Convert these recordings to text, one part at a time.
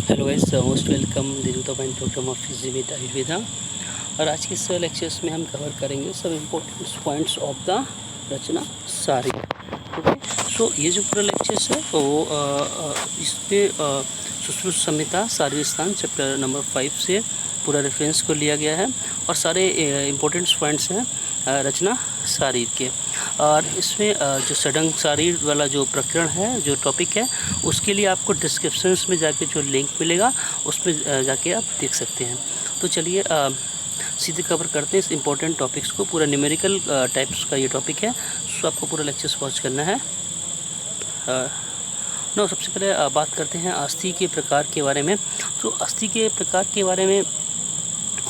Hello guys, most welcome this the point program of Fiji with Ayurveda. और आज के इस लेक्चर्स में हम कवर करेंगे सब इम्पोर्टेंट पॉइंट्स ऑफ द रचना सारी। ओके, सो ये जो पूरा लेक्चर्स है वो इस पे सुश्रुत संहिता सारी स्थान चैप्टर नंबर 5 से पूरा रेफरेंस को लिया गया है और सारे इम्पोर्टेंट्स पॉइंट्स हैं रचना शारीर के। और इसमें जो सडंग शारीर वाला जो प्रकरण है, जो टॉपिक है, उसके लिए आपको डिस्क्रिप्शंस में जाके जो लिंक मिलेगा उसमें जाके आप देख सकते हैं। तो चलिए सीधे कवर करते हैं इस इम्पोर्टेंट टॉपिक्स को। पूरा न्यूमेरिकल टाइप्स का ये टॉपिक है, सो आपको पूरा लेक्चर्स वॉच करना है। सबसे पहले बात करते हैं अस्थि के प्रकार के बारे में। तो अस्थि के प्रकार के बारे में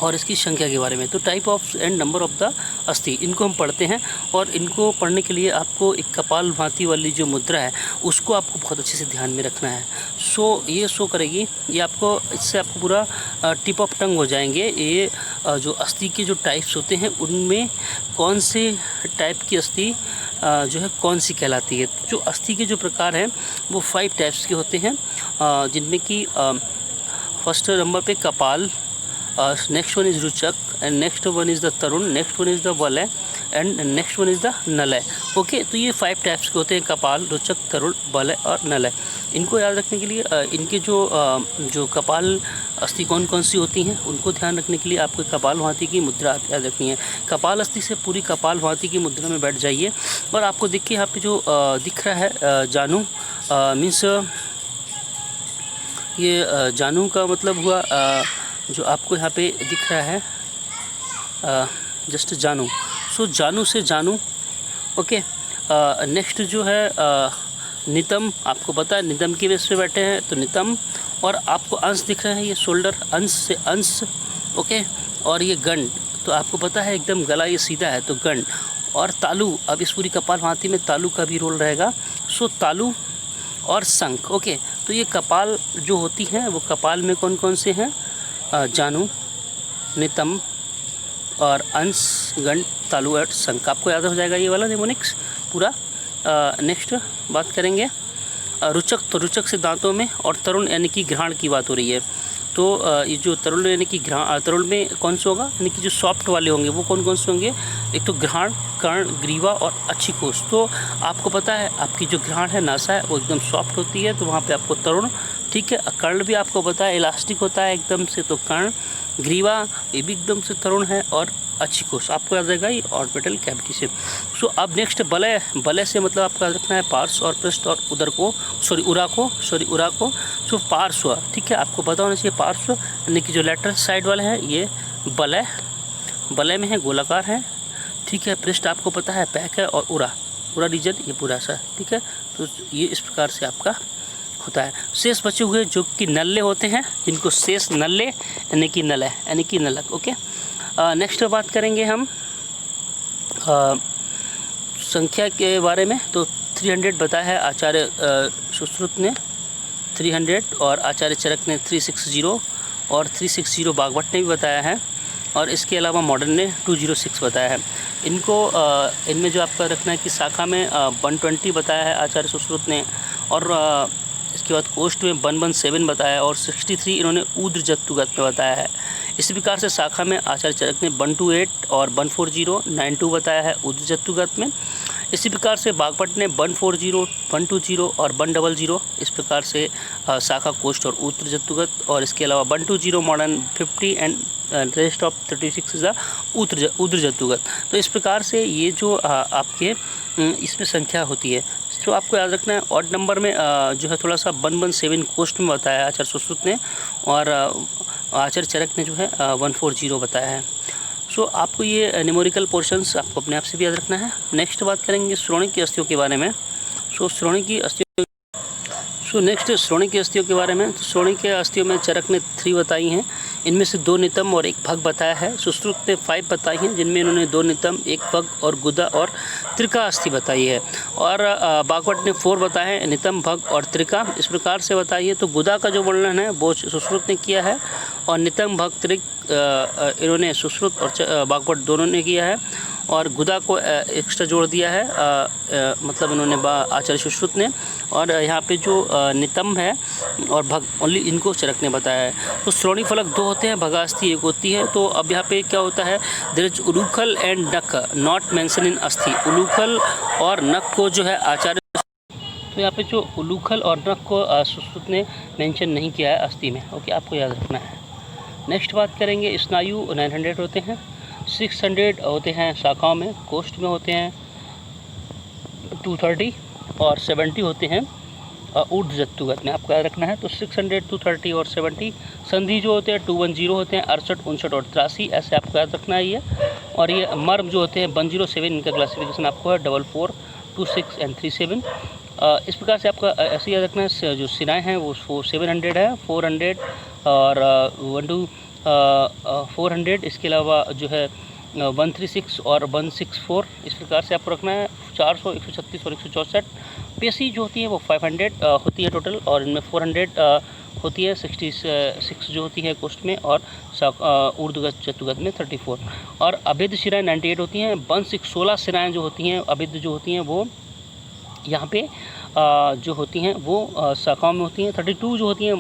और इसकी संख्या के बारे में, तो type of and number of the अस्थि, इनको हम पढ़ते हैं। और इनको पढ़ने के लिए आपको एक कपाल भांति वाली जो मुद्रा है उसको आपको बहुत अच्छे से ध्यान में रखना है। ये शो करेगी, ये आपको, इससे आपको पूरा टिप ऑफ टंग हो जाएंगे ये जो अस्थि के जो टाइप्स होते हैं उनमें कौन से टाइप की अस्थि जो है कौन सी कहलाती है। तो जो अस्थि के जो प्रकार हैं वो 5 टाइप्स के होते हैं, जिनमें कि फर्स्ट नंबर पे कपाल, नेक्स्ट वन इज़ रुचक, and next one is the तरुण, नेक्स्ट वन इज़ द वलय, and next one is the नलय। ओके, तो ये 5 टाइप्स के होते हैं, कपाल, रुचक, तरुण, वलय और नलय। इनको याद रखने के लिए इनके जो कपाल अस्थि कौन कौन सी होती हैं उनको ध्यान रखने के लिए आपको कपाल भांति की मुद्रा याद रखनी है। कपाल अस्थि से पूरी कपाल भांति की मुद्रा में बैठ जाइए और आपको देखिए यहाँ पे जो दिख रहा है जानू, मीन्स ये जानू का मतलब हुआ जो आपको यहाँ पे दिख रहा है जस्ट जानू। सो जानू से जानू। ओके, नेक्स्ट जो है नितम, आपको पता है नितम की बेस पे बैठे हैं तो नितम। और आपको अंश दिख रहा है, ये शोल्डर, अंश से अंश। ओके, और ये गंड, तो आपको पता है एकदम गला ये सीधा है तो गंड। और तालु, अब इस पूरी कपाल भांति में तालु का भी रोल रहेगा, सो तालु और शंख। ओके, तो ये कपाल जो होती हैं वो कपाल में कौन कौन से हैं, जानू, नितम और अंश, गंड, तालु और शंख। आपको याद हो जाएगा ये वाला निमोनिक्स पूरा। नेक्स्ट बात करेंगे रुचक। तो रुचक से दांतों में, और तरुण यानी कि घ्राण की बात हो रही है। तो ये जो तरुण यानी कि तरुण में कौन सा होगा, यानी कि जो सॉफ्ट वाले होंगे वो कौन कौन से होंगे, एक तो घ्राण, कर्ण, ग्रीवा और अक्षिकोष। तो आपको पता है आपकी जो घ्राण है, नासा है, वो एकदम सॉफ्ट होती है तो वहाँ पे आपको तरुण, ठीक है। कर्ण भी आपको पता है इलास्टिक होता है एकदम से, तो कर्ण, ग्रीवा ये भी एकदम से तरुण है, और अक्षिकोष आपको याद रहेगा ये ऑर्बिटल कैविटी से। सो अब नेक्स्ट वलय। वलय से मतलब आपको याद रखना है पार्श्व और पृष्ठ और उदर को, उरा को। सो पार्श्व, ठीक है, आपको पता होना चाहिए पार्श्व यानी कि जो लेटरल साइड वाले हैं ये वलय, वलय में है, गोलाकार है, ठीक है। पृष्ठ आपको पता है पैक है, और उरा रीजन ये पूरा सा, ठीक है। तो ये इस प्रकार से आपका होता है। शेष बचे हुए जो कि नल्ले होते हैं, जिनको शेष नल्ले यानी कि नलय यानी कि नलक। ओके, नेक्स्ट बात करेंगे हम संख्या के बारे में। तो 300 बताया है आचार्य सुश्रुत ने 300, और आचार्य चरक ने 360, और 360 बागभट्ट ने भी बताया है, और इसके अलावा मॉडर्न ने 206 बताया है। इनको इनमें जो आपका रखना है कि शाखा में 120 बताया है आचार्य सुश्रुत ने, और इसके बाद कोष्ठ में 117 बताया, और 63 इन्होंने ऊद्र जत्तुगत में बताया है। इसी प्रकार से शाखा में आचार्य चरक ने 128 और 140, 92 बताया है ऊद्र जत्तुगत में। इसी प्रकार से बागभट्ट ने 140, 120 और 100 इस प्रकार से शाखा, कोष्ठ और ऊद्र जत्तुगत, और इसके अलावा 120 modern 50 and rest of 36 is ऊद्र जत्तुगत। तो इस प्रकार से ये जो आपके इसमें संख्या होती है। तो आपको याद रखना है ऑड नंबर में जो है थोड़ा सा 117 कोष्ठ में बताया आचार्य सुश्रुत ने, और आचार्य चरक ने जो है 140 बताया है। सो आपको ये न्यूमेरिकल पोर्शंस आपको अपने आप से भी याद रखना है। नेक्स्ट बात करेंगे श्रोणी की अस्थियों के बारे में। श्रोणी की अस्थियों के बारे में। तो श्रोणी के अस्थियों में चरक ने 3 बताई हैं, इनमें से 2 नितम और 1 भग बताया है। सुश्रुत ने 5 बताई हैं, जिनमें इन्होंने 2 नितम, 1 भग और गुदा और त्रिका अस्थि बताई है। और बागभट्ट ने 4 बताए हैं, नितम, भग और त्रिका इस प्रकार से बताई है। तो गुदा का जो वर्णन है वो सुश्रुत ने किया है, और नितम, भग, त्रिक इन्होंने सुश्रुत और बागभट्ट दोनों ने किया है। और गुदा को एक्स्ट्रा जोड़ दिया है, मतलब उन्होंने आचार्य सुश्रुत ने। और यहाँ पे जो नितंब है और भग ओनली इनको चरकने बताया है। तो श्रोणी फलक दो होते हैं, भगास्थि एक होती है। तो अब यहाँ पे क्या होता है, देयर इज उलूखल एंड नख नॉट मेंशन इन अस्थि। उलूखल और नख को जो है आचार्य, तो यहाँ पे जो उलूखल और नख को सुश्रुत ने मेंशन नहीं किया है अस्थि में। ओके, आपको याद रखना है। नेक्स्ट बात करेंगे, स्नायु 900 होते हैं, 600 होते हैं शाखाओं में, कोष्ठ में होते हैं 230 और 70 होते हैं ऊर्ध्व जत्तुगत में। आपको याद रखना है। तो 600, 230 और 70। संधि जो होते हैं 210 होते हैं, 68, 59 और 83, ऐसे आपको याद रखना है ये। और ये मर्म जो होते हैं 107, इनका क्लासिफिकेशन आपको है 44, 26 एंड 37। इस प्रकार से आपका ऐसे याद रखना है। जो सिराएँ हैं वो 700 है, 400 और 400, इसके अलावा जो है 136 और 164, इस प्रकार से आपको रखना है। 400, 136 और 164। पेशी जो होती है वो 500 होती है टोटल, और इनमें 400 होती है, 66 जो होती है कोष्ठ में, और ऊर्ध्वगत चतुर्गत में 34। और अभेद शिराएँ 98 होती हैं। 16 शिराएँ जो होती हैं अभेद जो होती हैं वो यहाँ पे जो होती हैं वो शाखाओं में होती हैं। 32 जो होती हैं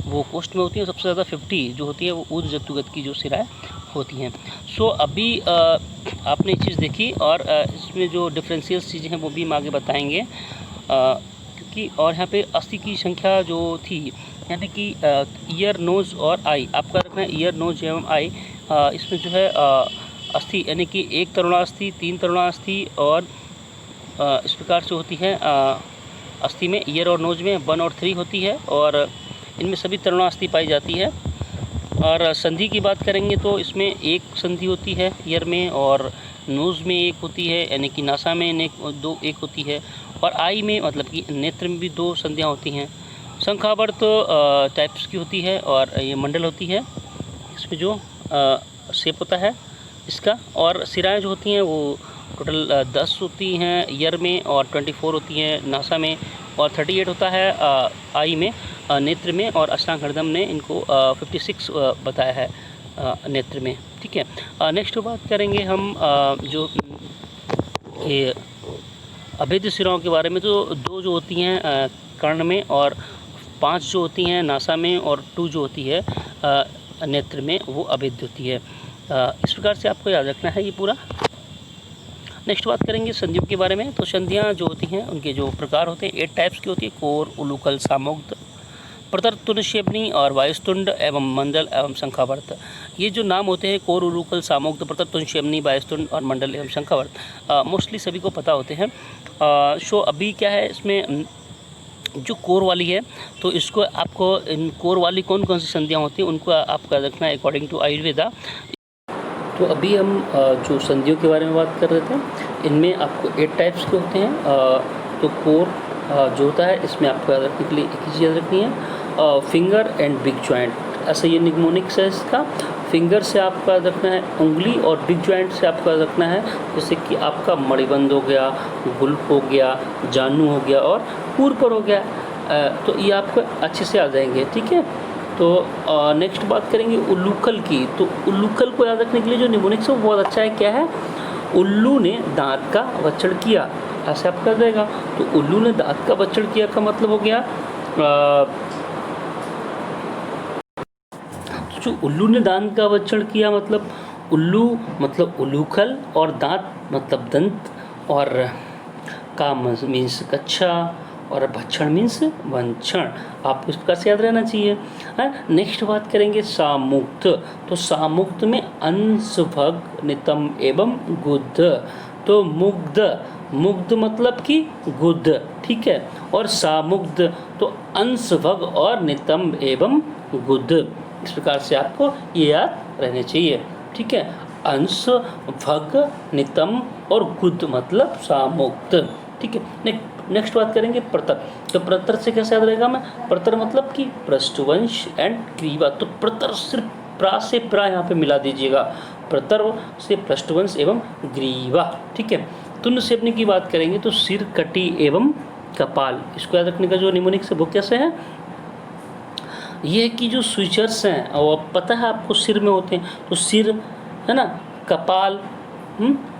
वो कोष्ठ में होती हैं। सबसे ज़्यादा 50 जो होती है वो ऊर्ध्व जत्तुगत की जो शिराएँ होती हैं। सो अभी आपने ये चीज़ देखी, और इसमें जो डिफरेंशियल चीज़ें हैं वो भी हम आगे बताएंगे, क्योंकि और यहाँ पे अस्थि की संख्या जो थी, यानी कि ईयर, नोज़ और आई, आपका रखना है ईयर, नोज़ एवं आई। इसमें जो है अस्थि यानी कि 1 तरुणास्थि, 3 तरुणास्थि, और इस प्रकार से होती है अस्थि में। ईयर और नोज में 1 और 3 होती है, और इनमें सभी तरुणास्थि पाई जाती है। और संधि की बात करेंगे तो इसमें एक संधि होती है ईयर में, और नोज़ में एक होती है, यानी कि नासा में एक होती है, और आई में मतलब कि नेत्र में भी 2 संधियाँ होती हैं। शंखावर्त टाइप्स की होती है, और ये मंडल होती है, इसमें जो शेप होता है इसका। और सिराएँ जो होती हैं वो टोटल 10 होती हैं ईयर में, और 24 होती हैं नासा में, और 38 होता है आई में, नेत्र में, और अष्टांग हृदय ने इनको 56 बताया है नेत्र में। ठीक है। नेक्स्ट बात करेंगे हम जो ये अभेद शिराओं के बारे में। तो 2 जो होती हैं कर्ण में, और 5 जो होती हैं नासा में, और 2 जो होती है नेत्र में, वो अभेद होती है। इस प्रकार से आपको याद रखना है ये पूरा। नेक्स्ट बात करेंगे संधियों के बारे में। तो संधियाँ जो होती हैं उनके जो प्रकार होते हैं 8 टाइप्स की होती है, कोर, उलूकल, सामुग्ध, प्रतर, तुंड, और वायुस्तुंड एवं मंडल एवं शंखावर्त। ये जो नाम होते हैं कोर, उलूकल, सामुग्ध, प्रतर, तुंड, वायुस्तुंड और मंडल एवं शंखावर्त, मोस्टली सभी को पता होते हैं। सो अभी क्या है, इसमें जो कोर वाली है, तो इसको आपको इन कोर वाली कौन कौन सी संधियाँ होती हैं उनको आपको याद रखना है अकॉर्डिंग टू आयुर्वेदा। तो अभी हम जो संधियों के बारे में बात कर रहे थे, इनमें आपको 8 टाइप्स के होते हैं। तो कोर जो होता है, इसमें आपको याद रखने के लिए एक ही चीज़ याद रखनी है, फिंगर एंड बिग जॉइंट। ऐसा ये निग्मोनिक्स है इसका। फिंगर से आपको याद रखना है उंगली, और बिग जॉइंट से आपको याद रखना है जैसे कि आपका मणिबंध हो गया, गुल्फ हो गया, जानू हो गया, और पूर्पर हो गया। तो ये आपको अच्छे से आ जाएंगे। ठीक है। तो नेक्स्ट बात करेंगे उल्लूखल की। तो उल्लूखल को याद रखने के लिए जो निमोनिक्स है वो बहुत अच्छा है। क्या है, उल्लू ने दांत का बच्चड़ किया, ऐसे आपका जाएगा। तो उल्लू ने दांत का बच्चड़ किया का मतलब हो गया, तो जो उल्लू ने दांत का बच्चड़ किया मतलब उल्लू मतलब उल्लूखल, और दांत मतलब दंत, और का मीन्स कच्छा, और भक्षण मीन्स वंक्षण। आपको इस प्रकार से याद रहना चाहिए। नेक्स्ट बात करेंगे सामुक्त। तो सामुक्त में अंश, भग, नितम एवं गुद्ध। तो मुग्ध मतलब कि गुद्ध। ठीक है। और सामुग्ध तो अंश, भग और नितम एवं गुद्ध। इस प्रकार से आपको ये याद रहने चाहिए। ठीक है। अंश, भग, नितम और गुद्ध मतलब सामुक्त। ठीक है। नेक्स्ट बात करेंगे प्रतर। तो प्रतर से कैसे याद रहेगा मैं, प्रतर मतलब कि पृष्ठवंश एंड ग्रीवा। तो प्रतर सिर्फ प्रा से प्रा यहाँ पे मिला दीजिएगा, प्रतर से पृष्ठवंश एवं ग्रीवा। ठीक है। तुंड सेवनी की बात करेंगे तो सिर, कटी एवं कपाल। इसको याद रखने का जो निमोनिक्स है वो कैसे है, ये है कि जो स्विचर्स हैं और पता है आपको सिर में होते हैं, तो सिर है ना, कपाल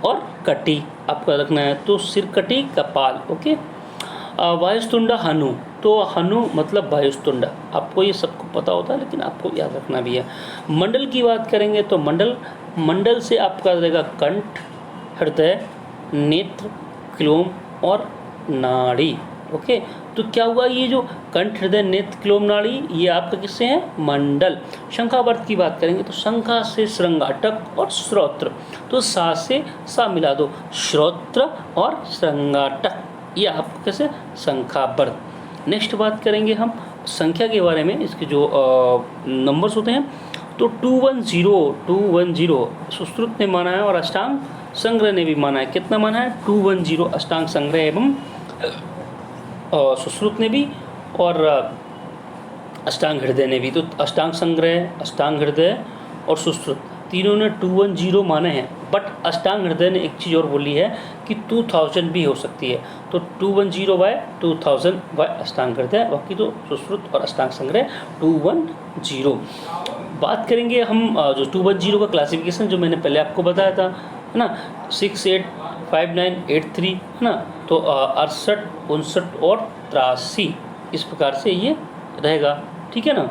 और कटी आपका रखना है, तो सिर कटी कपाल। ओके। वायुस्तुंड हनु, तो हनु मतलब वायुस्तुंड, आपको ये सबको पता होता है लेकिन आपको याद रखना भी है। मंडल की बात करेंगे तो मंडल से आपका रहेगा कंठ, हृदय, नेत्र, क्लोम और नाड़ी। ओके, तो क्या हुआ, ये जो कंठ, हृदय, नेत्र, क्लोम, नाड़ी, ये आपका किससे है, मंडल। शंखावर्त की बात करेंगे तो शंखा से श्रृंगाटक और श्रोत्र, तो सा से सा मिला दो, श्रोत्र और श्रृंगाटक, ये आपको कैसे, शंखावर्त। नेक्स्ट बात करेंगे हम संख्या के बारे में, इसके जो नंबर्स होते हैं, तो 210 सुश्रुत ने माना है और अष्टांग संग्रह ने भी माना है। कितना माना है, 210 अष्टांग संग्रह एवं सुश्रुत ने भी और अष्टांग हृदय ने भी। तो अष्टांग संग्रह, अष्टांग हृदय और सुश्रुत तीनों ने 210 माने हैं, बट अष्टांग हृदय ने एक चीज़ और बोली है कि 2000 भी हो सकती है, तो 210/2000 बाय अष्टांग हृदय, बाकी तो सुश्रुत और अष्टांग संग्रह 210। बात करेंगे हम जो 210 का क्लासिफिकेशन जो मैंने पहले आपको बताया था, है ना, 6, 8, 5, 9, 8, 3, है ना, तो 68, 59 और 83 इस प्रकार से ये रहेगा, ठीक है ना।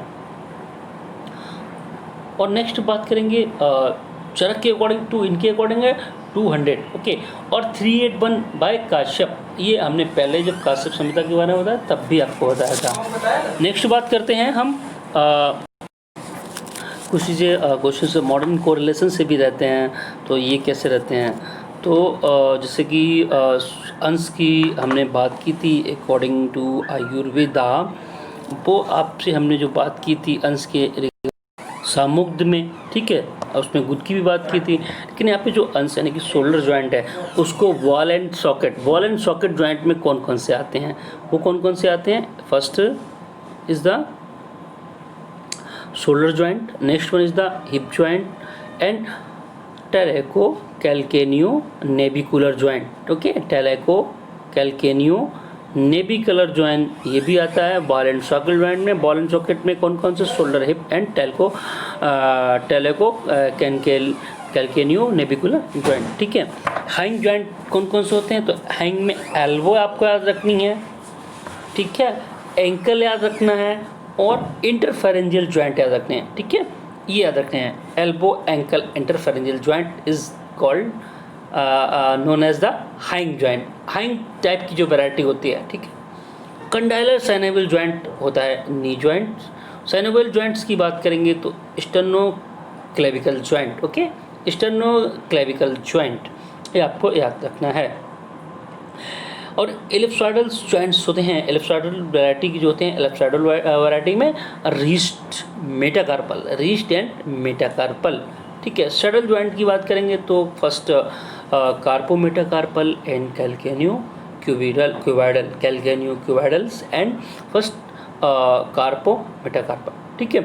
और नेक्स्ट बात करेंगे चरक के अकॉर्डिंग टू, इनके अकॉर्डिंग है 200। ओके, और 381 बाय काश्यप, ये हमने पहले जब काश्यप संहिता के बारे में बताया तब भी आपको बताया था। नेक्स्ट बात करते हैं हम कुछ चीज़ें क्वेश्चन मॉडर्न कोरिलेशन से भी रहते हैं, तो ये कैसे रहते हैं, तो जैसे कि अंश की हमने बात की थी अकॉर्डिंग टू आयुर्वेदा, वो आपसे हमने जो बात की थी अंश के सामुग्ध में, ठीक है, उसमें गुद की भी बात की थी, लेकिन यहाँ पे जो अंश यानी कि शोल्डर जॉइंट है उसको वॉल एंड सॉकेट जॉइंट में कौन कौन से आते हैं, वो कौन कौन से आते हैं, first is the shoulder joint, next one is the hip joint and talcocalcaneo-navicular joint। Okay, talcocalcaneo-navicular joint ये भी आता है बॉल एंड सॉकेट जॉइंट में। बॉल एंड सॉकेट में कौन कौन से, shoulder, hip and talcocalcaneo-navicular joint, ठीक है। हैंग जॉइंट कौन कौन से होते हैं, तो हैंग में एल्बो आपको याद रखनी है, ठीक है, एंकल याद रखना है और इंटरफेरेंजियल जॉइंट याद रखने हैं, ठीक है, ये याद रखने हैं। Elbow, ankle, interphalangeal joint is called known as the hinge joint. Hinge type की जो वैरायटी होती है, ठीक है। कंडाइलर साइनोवियल जॉइंट होता है नी जॉइंट। साइनोवियल जॉइंट्स की बात करेंगे तो स्टर्नोक्लेविकल जॉइंट। ओके, स्टर्नोक्लेविकल जॉइंट ये आपको याद रखना है। और एलिप्सॉइडल जॉइंट्स होते हैं, एलिप्सॉइडल वैरायटी की जो होते हैं, एलिप्सॉइडल वैरायटी में रिस्ट एंड मेटाकार्पल, ठीक है। सडल जॉइंट की बात करेंगे तो first carpometacarpal and calcaneocuboidals and first carpometacarpal, ठीक है।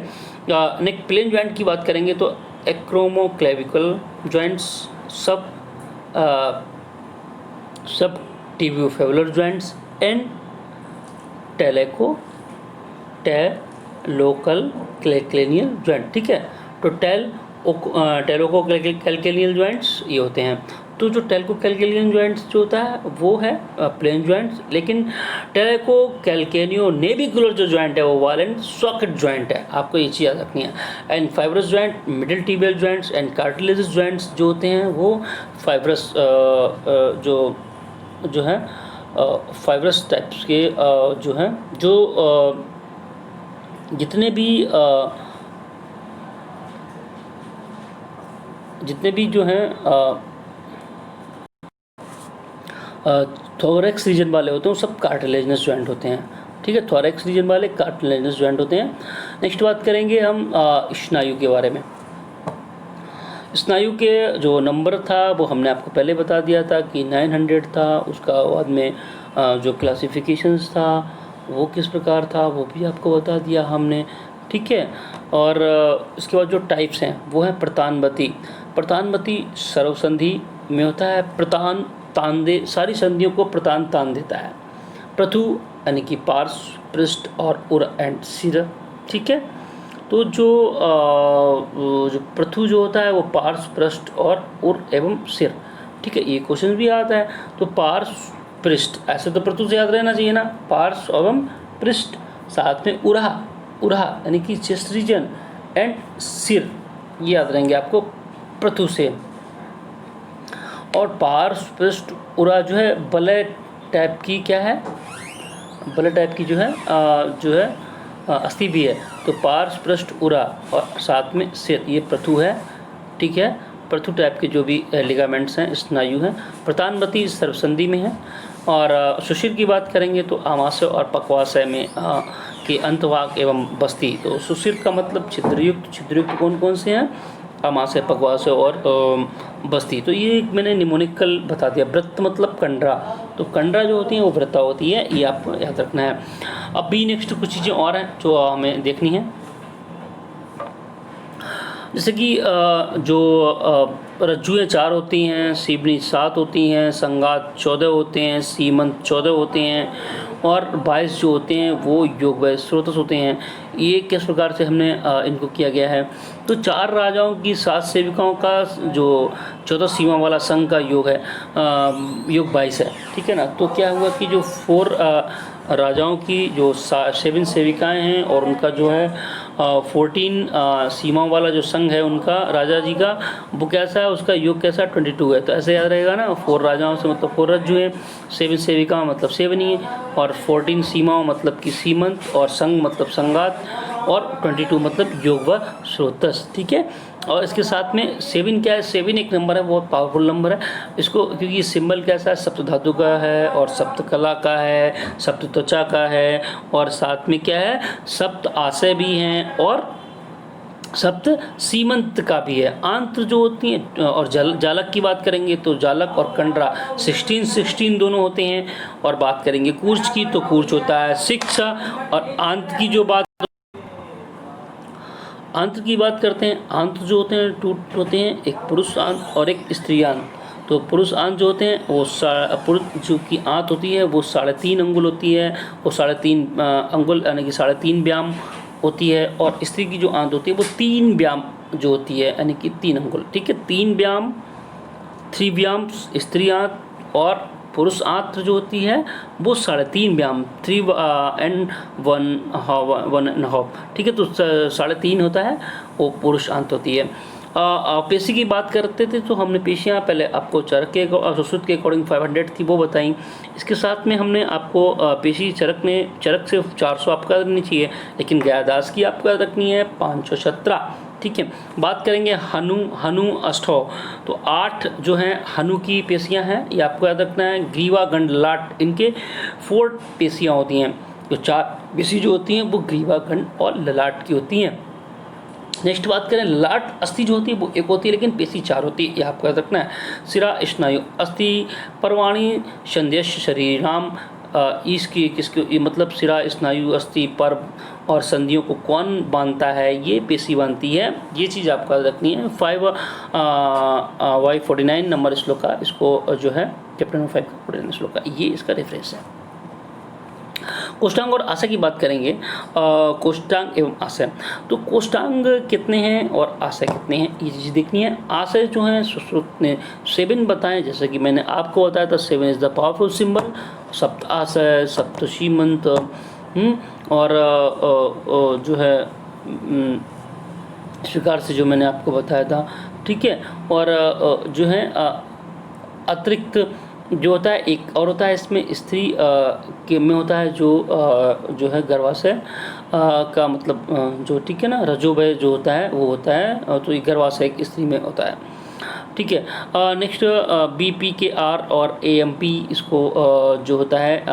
नेक्स्ट प्लेन जॉइंट की बात करेंगे तो एक्रोमोक्लेविकल जॉइंट्स, सब टिबियोफेबुलर जॉइंट्स एंड टेलोकल-कैल्केनियल जॉइंट, ठीक है। तो टेलोको-कैल्केनियल जॉइंट्स ये होते हैं। तो जो टेलोको-कैल्केनियल जॉइंट्स जो होता है वो है प्लेन जॉइंट्स, लेकिन टेलोको-कैल्केनियो-नेविकुलर जो जॉइंट है वो वॉल एंड सॉकेट जॉइंट है, आपको ये चीज़ याद रखनी है। And fibrous joint, middle tibial joints and cartilaginous joints जो होते हैं वो फाइब्रस जो है फाइब्रस टाइप्स के जो हैं, जो जितने भी जो हैं थोरैक्स रीजन वाले होते हैं वो सब कार्टिलेजनस जॉइंट होते हैं, ठीक है। थोरैक्स रीजन वाले कार्टिलेजनस जॉइंट होते हैं। नेक्स्ट बात करेंगे हम स्नायु के बारे में। स्नायु के जो नंबर था वो हमने आपको पहले बता दिया था कि 900 था, उसका बाद में जो क्लासिफिकेशंस था वो किस प्रकार था वो भी आपको बता दिया हमने, ठीक है। और इसके बाद जो टाइप्स हैं वो है प्रतानवती सर्वसंधि में होता है, प्रतान तान दे, सारी संधियों को प्रतान तान देता है। प्रथु यानी कि पार्श्व, पृष्ठ और उर एंड सिर, ठीक है। तो जो प्रथु जो होता है वो पार्श्व, पृष्ठ और उर एवं सिर, ठीक है, ये क्वेश्चन भी आता है। तो पार्श्व पृष्ठ, ऐसे तो प्रतु से याद रहना चाहिए ना, पार्श्व एवं पृष्ठ, साथ में उरहा, उरहा यानी कि चेस्ट रीजन एंड सिर, ये याद रहेंगे आपको प्रतु से। और पार्श्व पृष्ठ उरा जो है बलय टाइप की क्या है, बलय टाइप की जो है अस्थि भी है। तो पार्श्व पृष्ठ उरा और साथ में सिर, ये प्रथु है, ठीक है। प्रथु टाइप के जो भी लिगामेंट्स हैं, स्नायु हैं, प्रतानवती सर्वसंधि में है। और सुशिर की बात करेंगे तो आमाशय और पक्वाशय में के अंतभाग एवं बस्ती। तो सुशिर का मतलब छिद्रयुक्त, छिद्रयुक्त कौन कौन से हैं, आमाशय, पक्वाशय और बस्ती। तो ये मैंने निमोनिकल बता दिया। वृत्त मतलब कंडरा, तो कंडरा जो होती है वो वृत्ता होती है, ये आपको याद रखना है। अब भी नेक्स्ट कुछ चीज़ें और हैं जो हमें देखनी है, जैसे कि जो रज्जुएँ 4 होती हैं, सीवनी 7 होती हैं, संगात 14 होते हैं, सीमंत 14 होते हैं और 22 जो होते हैं वो योग व स्रोतस होते हैं। ये किस प्रकार से हमने इनको किया गया है, तो 4 राजाओं की 7 सेविकाओं का जो 14 सीमा वाला संघ का योग है, योग 22 है, ठीक है ना। तो क्या हुआ कि जो 4 राजाओं की जो 7 सेविकाएं हैं और उनका जो है 14 सीमा वाला जो संघ है उनका, राजा जी का, वो कैसा है, उसका योग कैसा, 22 है। तो ऐसे याद रहेगा ना, 4 राजाओं से मतलब 4 रज्जु हैं, 7 सेविका मतलब सेवनी है, और 14 सीमाओं मतलब कि सीमंत, और संघ मतलब संगात, और 22 मतलब योग व स्रोतस, ठीक है। और इसके साथ में 7 क्या है, 7 एक नंबर है, बहुत पावरफुल नंबर है इसको, क्योंकि सिंबल कैसा है, सप्त धातु का है और सप्त कला का है, सप्त त्वचा का है, और साथ में क्या है, सप्त आशय भी हैं और सप्त सीमंत का भी है। आंत्र जो होती हैं, और जालक की बात करेंगे तो जालक और कंडरा 16 दोनों होते हैं। और बात करेंगे कूर्च की तो कूर्च होता है 6। और आंत की जो बात, आंत की बात करते हैं, आंत जो होते हैं टूट होते हैं, एक पुरुष आंत और एक स्त्री आंत। तो पुरुष आंत जो होते हैं वो पुरुष जो की आंत होती है वो 3.5 अंगुल होती है, वो 3.5 अंगुल यानी कि 3.5 व्याम होती है। और स्त्री की जो आंत होती है वो 3 व्याम जो होती है यानी कि 3 अंगुल, ठीक है। 3 व्याम, 3 व्याम स्त्री आंत, और पुरुष आंत जो होती है वो 3.5 व्याम, 3 एंड 1.5, ठीक है। तो 3.5 होता है वो पुरुष आंत होती है। पेशी की बात करते थे तो हमने पेशियाँ पहले आपको चरक के सुश्रुत के अकॉर्डिंग 500 थी, वो बताई। इसके साथ में हमने आपको पेशी चरक से 400 आपको याद रखनी चाहिए, लेकिन गयादास की आपको याद रखनी है 517, ठीक है। बात करेंगे हनु अष्टौ, तो 8 जो हैं हनु की पेशियाँ हैं, ये आपको याद रखना है। ग्रीवा गंड ललाट, इनके 4 पेशियाँ होती हैं। जो 4 पेशी जो होती हैं वो ग्रीवा गंड और ललाट की होती हैं। नेक्स्ट बात करें, ललाट अस्थि जो होती है वो एक होती है लेकिन पेशी 4 होती है, ये आपको याद रखना है। सिरा स्नायु अस्थि पर्वाणी संदेश शरीराम, इसकी किसके मतलब सिरा स्नायु अस्थि पर्व और संधियों को कौन बांधता है, ये पेशी बांधती है, ये चीज़ आपको याद रखनी है। 5Y49 नंबर श्लोक का, इसको जो है चैप्टर नंबर 5 का 49 श्लोक का, ये इसका रेफरेंस है। कोष्ठांग और आशय की बात करेंगे, कोष्ठांग एवं आशय। तो कोष्ठांग कितने हैं और आशय कितने हैं, ये चीज़ देखनी है। आशय जो है सुश्रुत ने 7 बताएं, जैसे कि मैंने आपको बताया था 7 इज़ द पावरफुल सिंबल, सप्त आशय, सप्त सीमंत, और जो है इस प्रकार से जो मैंने आपको बताया था, ठीक है। और जो है अतिरिक्त जो होता है एक और होता है इसमें, स्त्री के में होता है जो है गर्भाशय का मतलब जो, ठीक है ना, रजोवय जो होता है वो होता है, तो ये गर्भाशय एक स्त्री में होता है, ठीक है। नेक्स्ट BPKR और AMP, इसको जो होता है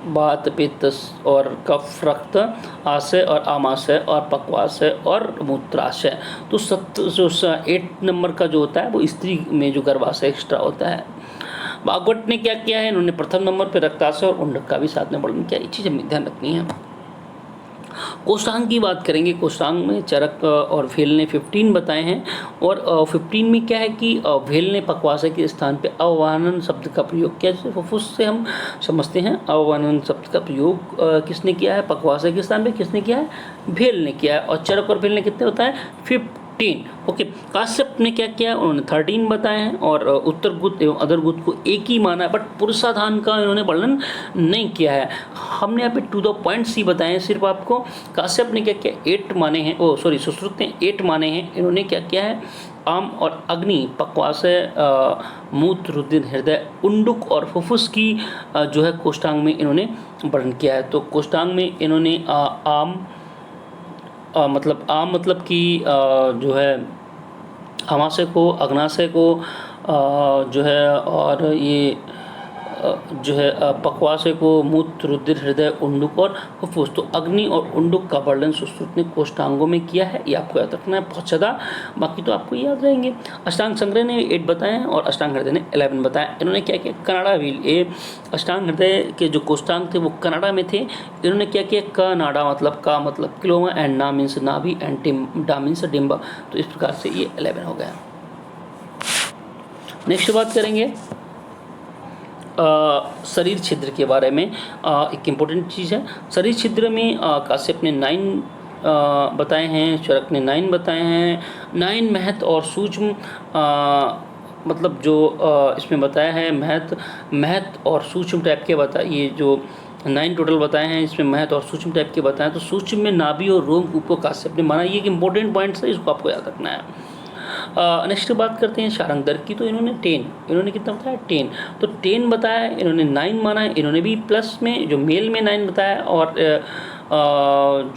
बात पित्त और कफ रक्त, आशय और आमाशय और पक्वाशय और मूत्राशय। तो 8 नंबर का जो होता है वो स्त्री में जो गर्भाशय एक्स्ट्रा होता है। भागवत ने क्या किया है, इन्होंने प्रथम नंबर पर रक्ताशय और उंडक का भी साथ में वर्णन किया, ये चीज़ हमें ध्यान रखनी है। कोष्ठांग की बात करेंगे, कोष्ठांग में चरक और भेल ने 15 बताए हैं, और 15 में क्या है कि भेल ने पक्वाशय के स्थान पे अववाहनन शब्द का प्रयोग किया। जैसे फुफ्फुस से हम समझते हैं, अववाहनन शब्द का प्रयोग किसने किया है, पक्वाशय के स्थान पे किसने किया है, भेल ने किया है। और चरक और भेल ने कितने होता है 10। ओके, काश्यप ने क्या किया, उन्होंने 13 बताए हैं और उत्तर गुप्त एवं अदर गुप्त को एक ही माना है, बट पुरुषाधान का इन्होंने वर्णन नहीं किया है। हमने यहाँ पे टू द पॉइंट सी बताए हैं सिर्फ आपको। काश्यप ने क्या किया, 8 माने हैं, सुश्रुत ने 8 माने हैं। इन्होंने क्या किया है, आम और अग्नि, पक्वाशय, मूत्र, रुधिर, हृदय, उंडुक और फुफ्फुस की जो है कोष्ठांग में इन्होंने वर्णन किया है। तो कोष्ठांग में इन्होंने आम मतलब कि जो है अमाशय को, अग्नाशय को जो है, और ये जो है पक्वाशय को, मूत्र, रुधिर, हृदय, उंडुक और फुफ्फुस। तो अग्नि और उंडुक का वर्णन सुश्रुत ने कोष्ठांगों में किया है, ये आपको याद रखना है बहुत ज़्यादा, बाकी तो आपको याद रहेंगे। अष्टांग संग्रह ने 8 बताए हैं और अष्टांग हृदय ने 11 बताए। इन्होंने क्या किया, कनाडा व्हील, ये अष्टांग हृदय के जो कोष्ठांग थे वो कनाडा में थे। इन्होंने क्या किया, कनाडा मतलब का मतलब क्लोमा, एंड ना मीन्स नाभि, एंड डा मीन्स डिम्ब। तो इस प्रकार से ये 11 हो गया। नेक्स्ट बात करेंगे शरीर छिद्र के बारे में। एक इम्पोर्टेंट चीज़ है, शरीर छिद्र में काश्यप ने 9 बताए हैं, चरक ने 9 बताए हैं। 9 महत और सूक्ष्म मतलब जो इसमें बताया है, महत और सूक्ष्म टाइप के बताए, ये जो 9 टोटल बताए हैं, इसमें महत और सूक्ष्म टाइप के बताए। तो सूक्ष्म में नाभि और रोमकूप को काश्यप ने माना, ये एक इम्पोर्टेंट पॉइंट्स है, इसको आपको याद रखना है। नेक्स्ट बात करते हैं सारंग दर की। तो इन्होंने 10, इन्होंने कितना बताया, 10। तो 10 बताया, इन्होंने 9 माना है, इन्होंने भी प्लस में जो मेल में 9 बताया, और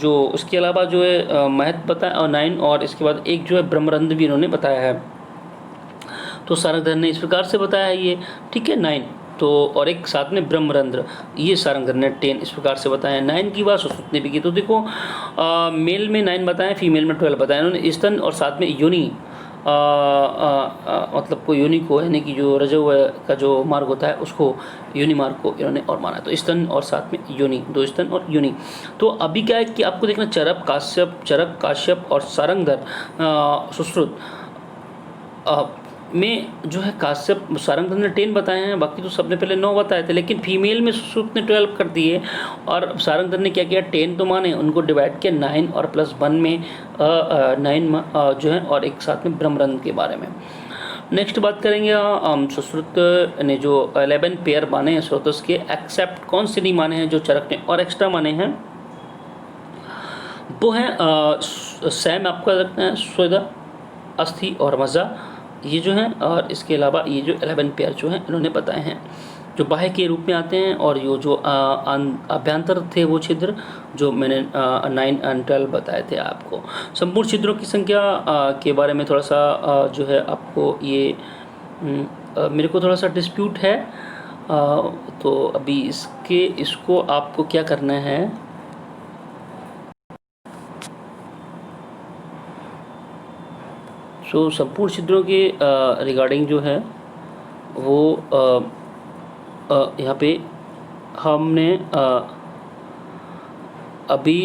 जो उसके अलावा जो है महत बताया और 9, और इसके बाद एक जो है ब्रह्मरंध्र भी इन्होंने बताया है। तो सारंग दर ने इस प्रकार से बताया है ये, ठीक है, 9 तो, और एक साथ में ब्रह्मरंध्र, ये सारंग दर ने 10 इस प्रकार से बताया। 9 की बात सुश्रुत ने भी की। तो देखो मेल में 9 बताएं, फीमेल में 12 बताएं। इन्होंने स्तन और साथ में योनि मतलब को योनि को, यानी कि जो रजोव का जो मार्ग होता है उसको, योनि मार्ग को इन्होंने और माना। तो स्तन और साथ में योनि, 2 स्तन और योनि। तो अभी क्या है कि आपको देखना, चरक काश्यप और सारंगधर सुश्रुत में जो है काश्यप सारंगधर ने 10 बताए हैं, बाकी तो सबने पहले 9 बताए थे, लेकिन फीमेल में सुश्रुत ने 12 कर दिए, और सारंगधर ने क्या किया, 10 तो माने, उनको डिवाइड किया 9 और +1 में 9 जो है, और एक साथ में ब्रह्मरंध्र के बारे में। नेक्स्ट बात करेंगे, सुश्रुत ने जो 11 पेयर माने हैं स्रोतस के, एक्सेप्ट कौन से नहीं माने हैं, जो चरक ने और एक्स्ट्रा माने हैं वो हैं सैम, आपको याद रखना है, स्वेदा, अस्थि और मज्जा, ये जो हैं, और इसके अलावा ये जो 11 पेयर जो हैं इन्होंने बताए हैं, जो बाह्य के रूप में आते हैं, और ये जो अभ्यंतर थे वो छिद्र जो मैंने 9 और 12 बताए थे आपको। संपूर्ण छिद्रों की संख्या के बारे में थोड़ा सा जो है आपको ये मेरे को थोड़ा सा डिस्प्यूट है, तो अभी इसको आपको क्या करना है, संपूर्ण छिद्रों के रिगार्डिंग जो है वो यहाँ पे हमने अभी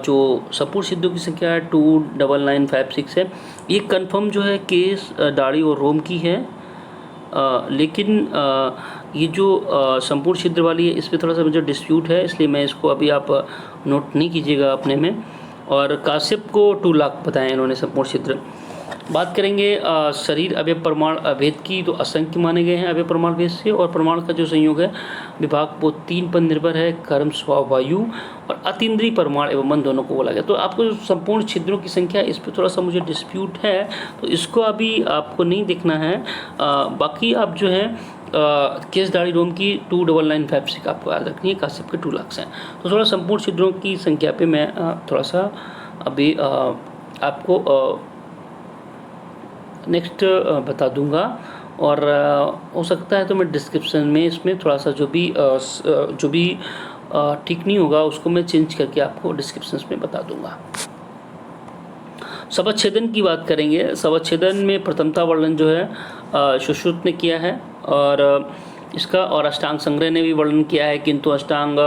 जो संपूर्ण छिद्रों की संख्या है 29956 है, ये कंफर्म जो है केस, दाढ़ी और रोम की है, लेकिन ये जो संपूर्ण छिद्र वाली है इसमें थोड़ा सा मुझे डिस्प्यूट है, इसलिए मैं इसको अभी आप नोट नहीं कीजिएगा अपने में। और काश्यप को 2 लाख बताएं इन्होंने संपूर्ण छिद्र। बात करेंगे शरीर अवयव प्रमाण अभेद की, तो असंख्य माने गए हैं अवयव प्रमाण भेद से, और प्रमाण का जो संयोग है विभाग वो 3 पर निर्भर है, कर्म, स्वभाव, वायु और अतीन्द्रिय प्रमाण एवं मन दोनों को बोला गया। तो आपको जो संपूर्ण छिद्रों की संख्या, इस पर थोड़ा सा मुझे डिस्प्यूट है, तो इसको अभी आपको नहीं देखना है। बाकी आप जो है केस, दाढ़ी, रोम की 29956 आपको याद रखनी है, काश्यप के 2 लाख हैं। तो थोड़ा संपूर्ण छिद्रों की संख्या पे मैं थोड़ा सा अभी आपको नेक्स्ट बता दूंगा, और हो सकता है तो मैं डिस्क्रिप्शन में इसमें थोड़ा सा जो भी ठीक नहीं होगा उसको मैं चेंज करके आपको डिस्क्रिप्शन में बता दूंगा। शवच्छेदन की बात करेंगे। शवच्छेदन में प्रथमता वर्णन जो है सुश्रुत ने किया है, और इसका और अष्टांग संग्रह ने भी वर्णन किया है, किंतु अष्टांग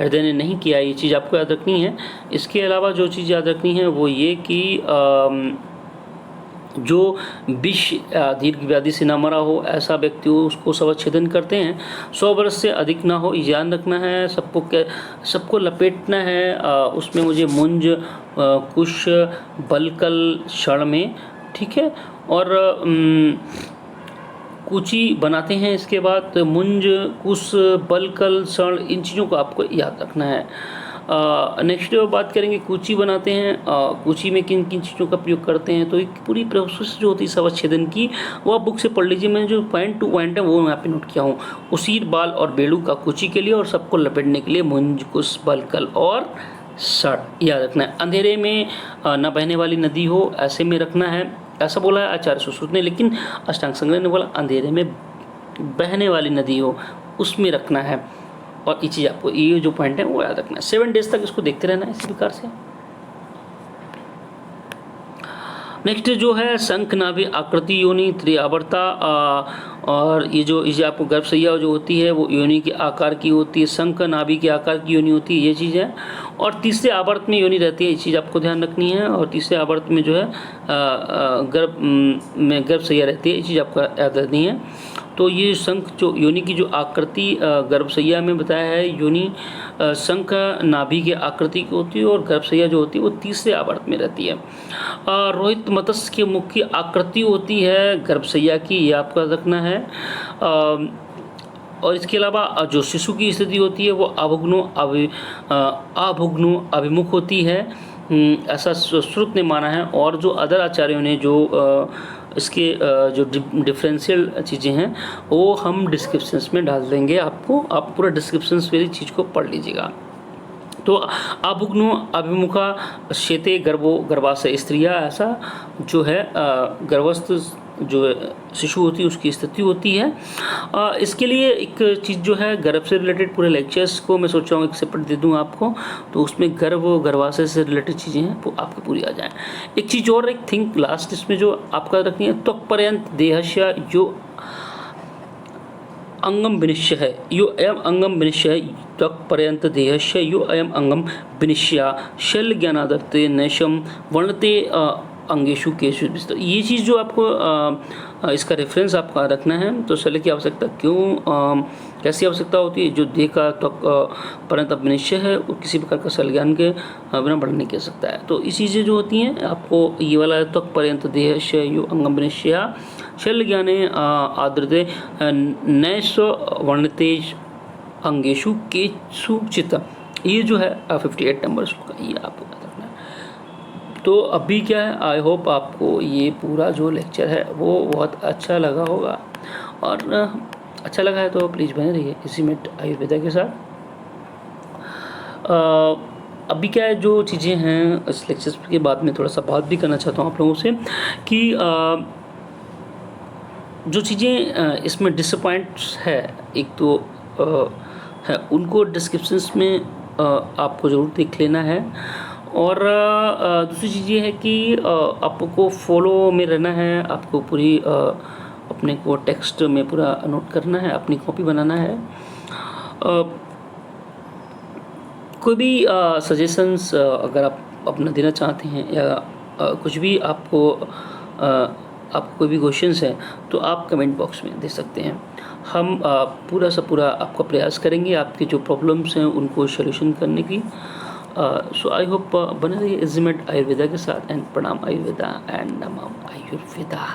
हृदय ने नहीं किया, ये चीज़ आपको याद रखनी है। इसके अलावा जो चीज़ याद रखनी है वो ये कि जो विष दीर्घ व्याधि से ना मरा हो ऐसा व्यक्ति हो उसको शवच्छेदन करते हैं। 100 वर्ष से अधिक ना हो, ध्यान रखना है। सबको लपेटना है उसमें मुझे मुंज कुश बलकल क्षण में, ठीक है। और कूची बनाते हैं इसके बाद, मुंज कुश बलकल क्षण, इन चीज़ों को आपको याद रखना है। नेक्स्ट बात करेंगे कूची बनाते हैं, कूची में किन किन चीज़ों का प्रयोग करते हैं। तो एक पूरी प्रोसेस जो होती है शवच्छेदन की वो आप बुक से पढ़ लीजिए। मैंने जो पॉइंट टू पॉइंट है वो मैं यहाँ पे नोट किया हूँ। उसीर बाल और बेड़ू का कूची के लिए और सबको लपेटने के लिए मुंज कुश बलकल और शट, याद रखना है। अंधेरे में न बहने वाली नदी हो ऐसे में रखना है, ऐसा बोला है आचार्य सुश्रुत ने। लेकिन अष्टांग संग्रह ने बोला अंधेरे में बहने वाली नदी हो उसमें रखना है। और ये चीज़ आपको ये जो पॉइंट है वो याद रखना है। 7 डेज तक इसको देखते रहना है इसी प्रकार से। नेक्स्ट जो है शंख नाभि आकृति योनि त्रिआवर्ता, और ये जो आपको गर्भशैया जो होती है वो योनि के आकार की होती है, शंख नाभि के आकार की योनि होती है, ये चीज़ है। और तीसरे आवर्त में योनि रहती है, ये चीज़ आपको ध्यान रखनी है। और तीसरे आवर्त में जो है गर्भशैया रहती है, ये चीज़ आपको याद रखनी है। तो ये शंख जो योनि की जो आकृति गर्भशैया में बताया है, योनि शंख नाभि के आकृति की होती है और गर्भशैया जो होती है वो तीसरे आवर्त में रहती है। रोहित मत्स्य के मुख की आकृति होती है गर्भशैया की, ये आपको याद रखना है। और इसके अलावा जो शिशु की स्थिति होती है वो अभुग्नो अभिमुख होती है, ऐसा श्रुत ने माना है। और जो अदर आचार्यों ने जो इसके जो डिफरेंशियल चीज़ें हैं वो हम डिस्क्रिप्शंस में डाल देंगे आपको, आप पूरा डिस्क्रिप्शंस वाली चीज़ को पढ़ लीजिएगा। तो अभुग्नो अभिमुखा शेते गर्भाशय स्त्रिया, ऐसा जो है गर्भस्थ जो शिशु होती है उसकी स्थिति होती है। इसके लिए एक चीज़ जो है गर्भ से रिलेटेड पूरे लेक्चर्स को मैं सोच रहा हूँ एक सेपरेट दे दूँ आपको, तो उसमें गर्भाशय से रिलेटेड चीज़ें हैं वो आपकी पूरी आ जाएँ। एक चीज़ और, एक थिंक लास्ट इसमें जो आपका रखनी है, त्वक पर्यंत देहस्य यो अंगम विनिश्य है, यो अयम अंगम विनिश्य है, त्वक पर्यंत देहस्य यो अयम अंगम विनिश्य शल्य ज्ञानादत्ते नैशम वर्णते अंगेशु केशु विस्तृत। ये चीज़ जो आपको इसका रेफरेंस आपका रखना है। तो शल्य की आवश्यकता क्यों कैसी आवश्यकता होती है, जो देह का त्वक पर्यंत विनिश्चय है वो किसी प्रकार का शल्य ज्ञान के बिना वर्णन नहीं कर सकता है। तो ये चीज़ें जो होती हैं आपको ये वाला त्वक पर्यंत देहस्य यो अंगम विनिश्य शल्य ज्ञाने आदृते नैश वर्णते अंगेशु केशु चित्त, ये जो है 58 नंबर का ये आपको रखना है। तो अभी क्या है, आई होप आपको ये पूरा जो लेक्चर है वो बहुत अच्छा लगा होगा, और अच्छा लगा है तो प्लीज़ बने रहिए इसी में आयुर्वेदा के साथ। अभी क्या है जो चीज़ें हैं इस लेक्चर के बाद में थोड़ा सा बात भी करना चाहता हूँ आप लोगों से कि जो चीज़ें इसमें डिसअपॉइंट्स है, एक तो है उनको डिस्क्रिप्शंस में आपको ज़रूर देख लेना है। और दूसरी चीज़ ये है कि आपको फॉलो में रहना है, आपको पूरी अपने को टेक्स्ट में पूरा नोट करना है, अपनी कॉपी बनाना है। कोई भी सजेशंस अगर आप अपना देना चाहते हैं या कुछ भी आपको कोई भी क्वेश्चंस हैं तो आप कमेंट बॉक्स में दे सकते हैं। हम पूरा सा पूरा आपका प्रयास करेंगे आपकी जो प्रॉब्लम्स हैं उनको सॉल्यूशन करने की। सो आई होप बने रहिए इज़मेट आयुर्वेदा के साथ। एंड प्रणाम आयुर्वेदा एंड नमः आयुर्वेदा।